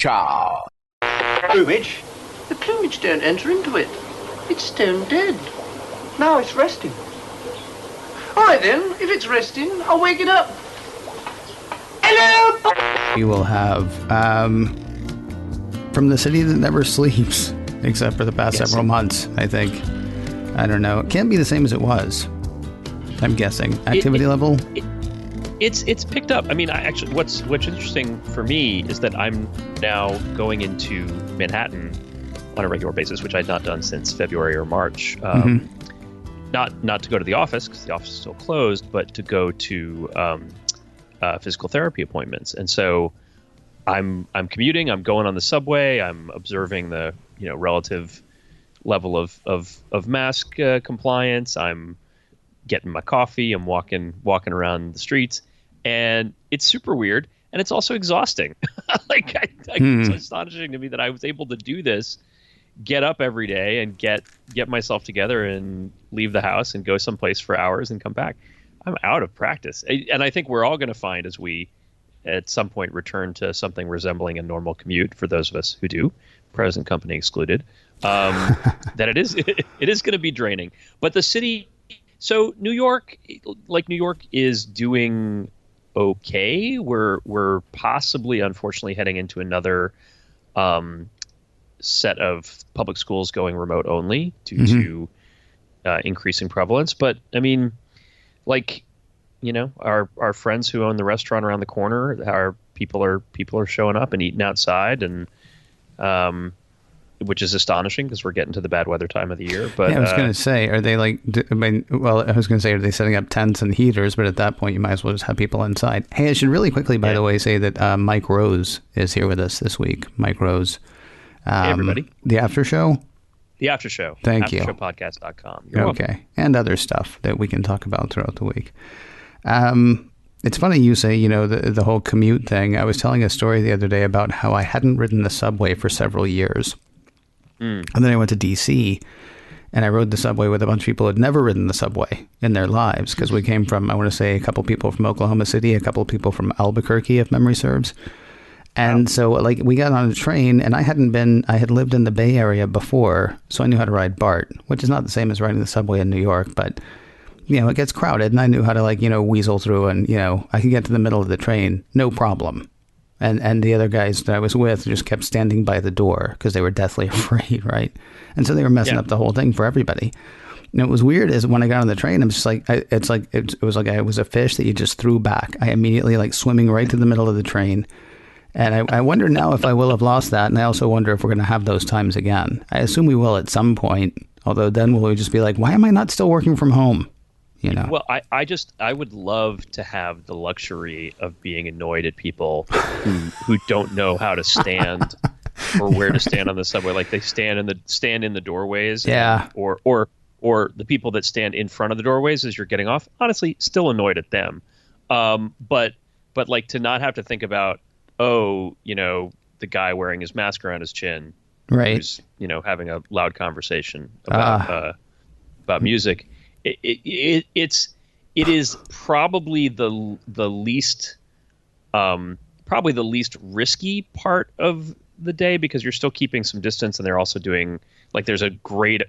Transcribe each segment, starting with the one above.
Cha. Plumage? The plumage don't enter into it. It's stone dead. No, it's resting. All right then, if it's resting, I'll wake it up. Hello! We will have, from the city that never sleeps, except for the past several months, I think. I don't know. It can't be the same as it was, I'm guessing. Activity level? It's picked up. I mean, actually, what's interesting for me is that I'm now going into Manhattan on a regular basis, which I'd not done since February or March. Not to go to the office, because the office is still closed, but to go to physical therapy appointments. And so I'm commuting, I'm going on the subway, I'm observing the relative level of mask compliance, I'm getting my coffee, I'm walking around the streets, and it's super weird, and it's also exhausting. It's astonishing to me that I was able to do this, get up every day and get myself together and leave the house and go someplace for hours and come back. I'm out of practice. And I think we're all going to find, as we at some point return to something resembling a normal commute, for those of us who do, present company excluded, that it is going to be draining. But the city, so New York is doing okay. We're possibly, unfortunately, heading into another set of public schools going remote only due to increasing prevalence. But I mean, our friends who own the restaurant around the corner, our people are showing up and eating outside, and which is astonishing because we're getting to the bad weather time of the year. But yeah, I was going to say, are they are they setting up tents and heaters? But at that point, you might as well just have people inside. Hey, I should really quickly, by the way, say that Mike Rose is here with us this week. Mike Rose. Hey, everybody. The After Show? The After Show. Thank you. AfterShowPodcast.com. You're welcome. And other stuff that we can talk about throughout the week. It's funny you say, the whole commute thing. I was telling a story the other day about how I hadn't ridden the subway for several years. And then I went to D.C., and I rode the subway with a bunch of people who had never ridden the subway in their lives, because we came from, I want to say, a couple people from Oklahoma City, a couple people from Albuquerque, if memory serves. And so, we got on a train, and I had lived in the Bay Area before, so I knew how to ride BART, which is not the same as riding the subway in New York, but, it gets crowded, and I knew how to, weasel through, and, I could get to the middle of the train, no problem. And the other guys that I was with just kept standing by the door because they were deathly afraid, right? And so they were messing up the whole thing for everybody. And it was weird is when I got on the train, I'm just it was like I was a fish that you just threw back. I immediately swimming right to the middle of the train. And I wonder now if I will have lost that. And I also wonder if we're going to have those times again. I assume we will at some point. Although then we'll just be like, why am I not still working from home? Well, I would love to have the luxury of being annoyed at people who don't know how to stand or where to stand on the subway. Like they stand in the doorways. Yeah. Or the people that stand in front of the doorways as you're getting off. Honestly, still annoyed at them. But to not have to think about, the guy wearing his mask around his chin, right? Who's having a loud conversation about music. It is probably the least risky part of the day, because you're still keeping some distance, and they're also doing there's a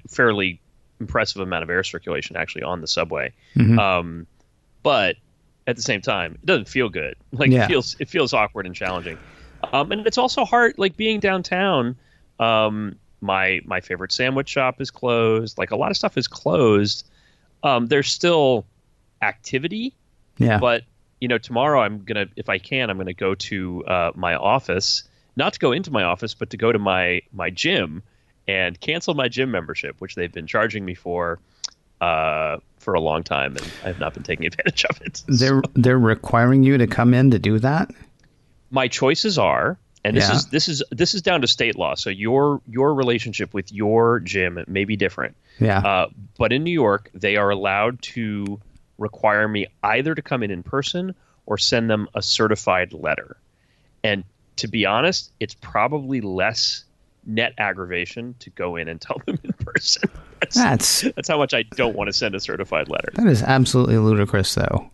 fairly impressive amount of air circulation actually on the subway. But at the same time, it doesn't feel good. It feels awkward and challenging. And it's also hard, being downtown. My favorite sandwich shop is closed. A lot of stuff is closed. There's still activity. Yeah. But, tomorrow if I can, I'm going to go to my office, not to go into my office, but to go to my gym and cancel my gym membership, which they've been charging me for a long time, and I've not been taking advantage of it. They're requiring you to come in to do that? My choices are, and this is down to state law. So your relationship with your gym may be different. Yeah. But in New York, they are allowed to require me either to come in person or send them a certified letter. And to be honest, it's probably less net aggravation to go in and tell them in person. That's how much I don't want to send a certified letter. That is absolutely ludicrous, though.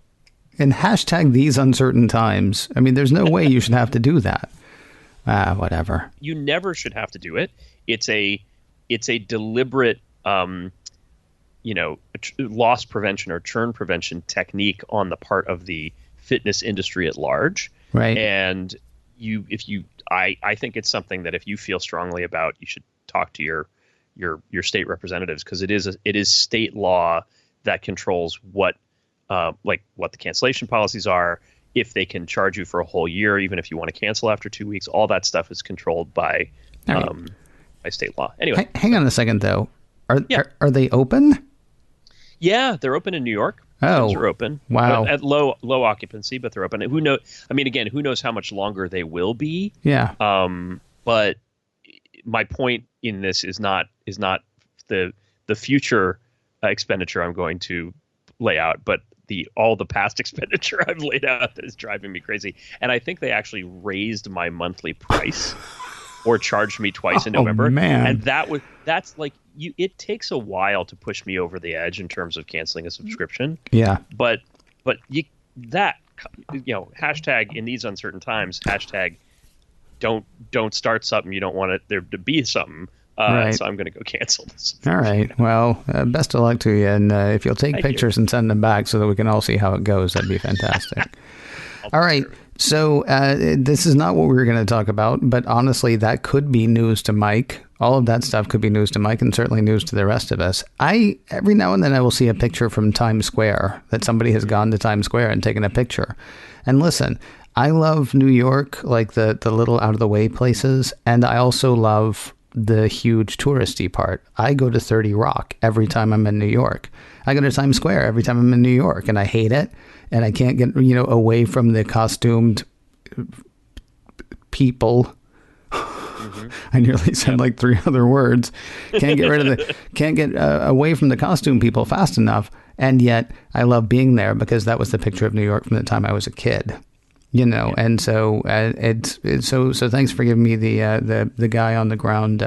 And hashtag these uncertain times. I mean, there's no way you should have to do that. Whatever. You never should have to do it. It's a deliberate, loss prevention or churn prevention technique on the part of the fitness industry at large. Right. And I think it's something that if you feel strongly about, you should talk to your state representatives, because it is state law that controls what the cancellation policies are, if they can charge you for a whole year, even if you want to cancel after 2 weeks. All that stuff is controlled by state law. Anyway, hang on a second though. Are they open? Yeah, they're open in New York. Oh, they're open. Wow. At low occupancy, but they're open. Who knows? I mean, again, who knows how much longer they will be? Yeah. But my point in this is not the future expenditure I'm going to lay out, but all the past expenditure I've laid out that is driving me crazy. And I think they actually raised my monthly price or charged me twice in November. Man. And that's like it takes a while to push me over the edge in terms of canceling a subscription. Yeah. But hashtag in these uncertain times, hashtag don't start something you don't want it there to be something. Right. So I'm going to go cancel this. All right. Well, best of luck to you. And if you'll take pictures and send them back so that we can all see how it goes, that'd be fantastic. All right. So this is not what we were going to talk about, but honestly, that could be news to Mike. All of that stuff could be news to Mike, and certainly news to the rest of us. Every now and then I will see a picture from Times Square that somebody has gone to Times Square and taken a picture. And listen, I love New York, like the little out of the way places. And I also love the huge touristy part. I go to 30 Rock every time I'm in New York. I go to Times Square every time I'm in New York, and I hate it. And I can't get, away from the costumed people. Mm-hmm. I nearly said like 3 other words. Can't get away from the costume people fast enough. And yet I love being there because that was the picture of New York from the time I was a kid. And so so thanks for giving me the guy on the ground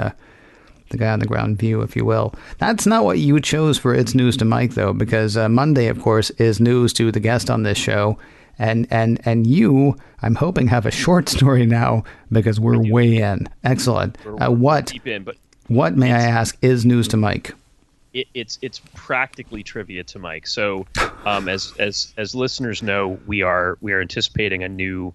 view, if you will. That's not what you chose for It's News to Mike, though, because Monday, of course, is news to the guest on this show. And you, I'm hoping, have a short story now because we're way in. Excellent. We're deep in, but what, may I ask, is news to Mike? It's practically trivia to Mike. So, as listeners know, we are anticipating a new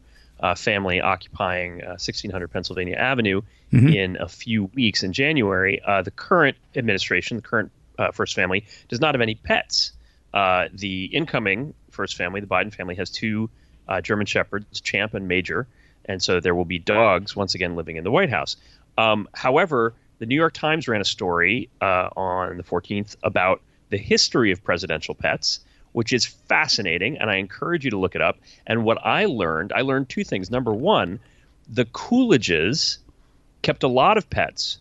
family occupying 1600 Pennsylvania Avenue in a few weeks in January. The current administration, the current first family, does not have any pets. The incoming first family, the Biden family, has 2 German Shepherds, Champ and Major, and so there will be dogs once again living in the White House. However, the New York Times ran a story on the 14th about the history of presidential pets, which is fascinating, and I encourage you to look it up. And what I learned 2 things. Number one, the Coolidges kept a lot of pets,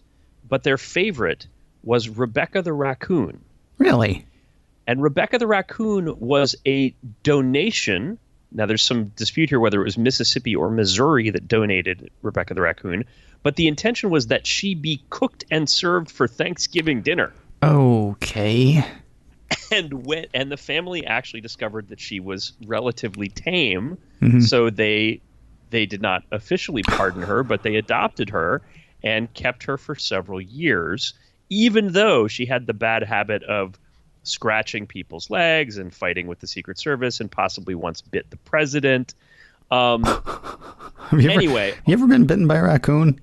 but their favorite was Rebecca the raccoon. Really? And Rebecca the raccoon was a donation. Now, there's some dispute here whether it was Mississippi or Missouri that donated Rebecca the raccoon, but the intention was that she be cooked and served for Thanksgiving dinner. Okay. And the family actually discovered that she was relatively tame, mm-hmm. so they did not officially pardon her, but they adopted her and kept her for several years, even though she had the bad habit of scratching people's legs and fighting with the Secret Service and possibly once bit the president. Anyway. You ever been bitten by a raccoon?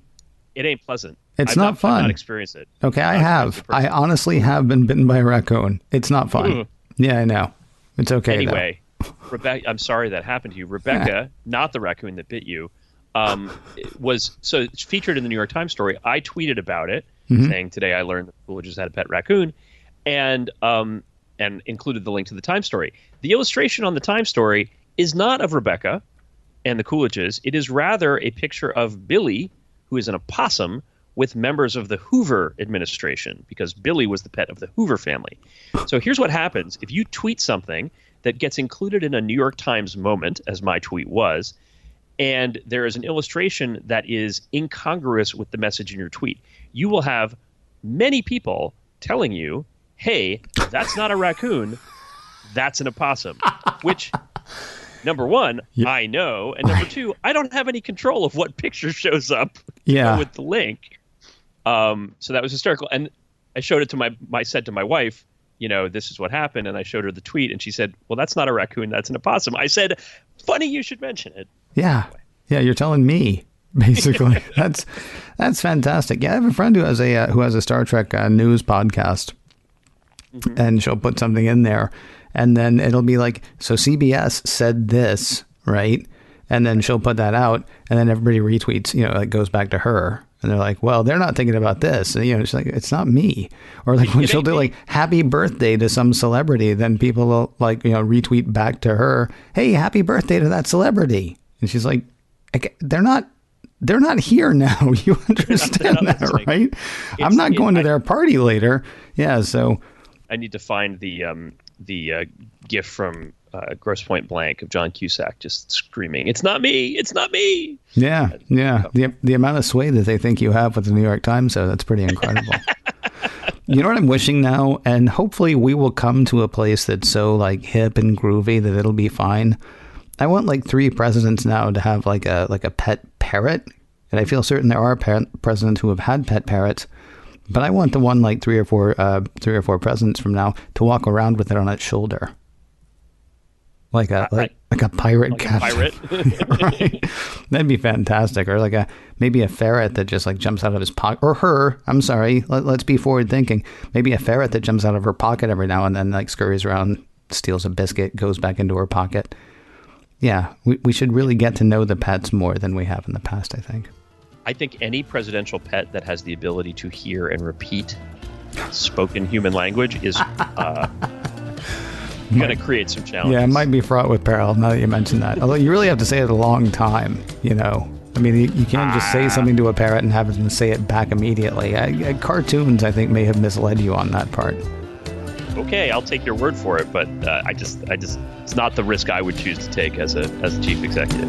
It ain't pleasant. It's not fun. I've not experienced it. Okay, I have. I honestly have been bitten by a raccoon. It's not fun. Yeah, I know. It's okay, anyway, Rebecca, I'm sorry that happened to you. Rebecca, not the raccoon that bit you, it's featured in the New York Times story. I tweeted about it, saying, today I learned that Coolidge had a pet raccoon, and included the link to the Times story. The illustration on the Times story is not of Rebecca and the Coolidges. It is rather a picture of Billy, who is an opossum, with members of the Hoover administration, because Billy was the pet of the Hoover family. So here's what happens. If you tweet something that gets included in a New York Times moment, as my tweet was, and there is an illustration that is incongruous with the message in your tweet, you will have many people telling you, hey, that's not a raccoon, that's an opossum, which number one, Yeah. I know, and number two, I don't have any control of what picture shows up with the link. So that was hysterical. And I showed it to I said to my wife, this is what happened. And I showed her the tweet and she said, well, that's not a raccoon. That's an opossum. I said, funny you should mention it. Yeah. Yeah. You're telling me, basically. That's fantastic. Yeah. I have a friend who has a Star Trek news podcast, and she'll put something in there and then it'll be like, so CBS said this, right? And then she'll put that out and then everybody retweets, it goes back to her. And they're like, well, they're not thinking about this. And, she's like, it's not me. Or like when she'll do like happy birthday to some celebrity, then people will like, retweet back to her, hey, happy birthday to that celebrity. And she's like, they're not here now. You understand that, right? I'm not going to their party later. Yeah. So I need to find the GIF from Grosse Point Blank of John Cusack just screaming, it's not me, it's not me. Yeah. The amount of sway that they think you have with the New York Times, so that's pretty incredible. You know what I'm wishing now? And hopefully we will come to a place that's so like hip and groovy that it'll be fine. I want like 3 presidents now to have like a pet parrot. And I feel certain there are presidents who have had pet parrots. But I want the one like 3 or 4 presidents from now to walk around with it on its shoulder. Like a pirate like captain. A pirate. Right? That'd be fantastic. Or like maybe a ferret that just like jumps out of his pocket. Or her. I'm sorry. Let's be forward thinking. Maybe a ferret that jumps out of her pocket every now and then, like scurries around, steals a biscuit, goes back into her pocket. Yeah, we should really get to know the pets more than we have in the past, I think. I think any presidential pet that has the ability to hear and repeat spoken human language is going to create some challenges. Yeah, it might be fraught with peril now that you mention that. Although you really have to say it a long time, I mean, you can't just say something to a parrot and have them say it back immediately. Cartoons, I think, may have misled you on that part. Okay, I'll take your word for it, but I just it's not the risk I would choose to take as a chief executive.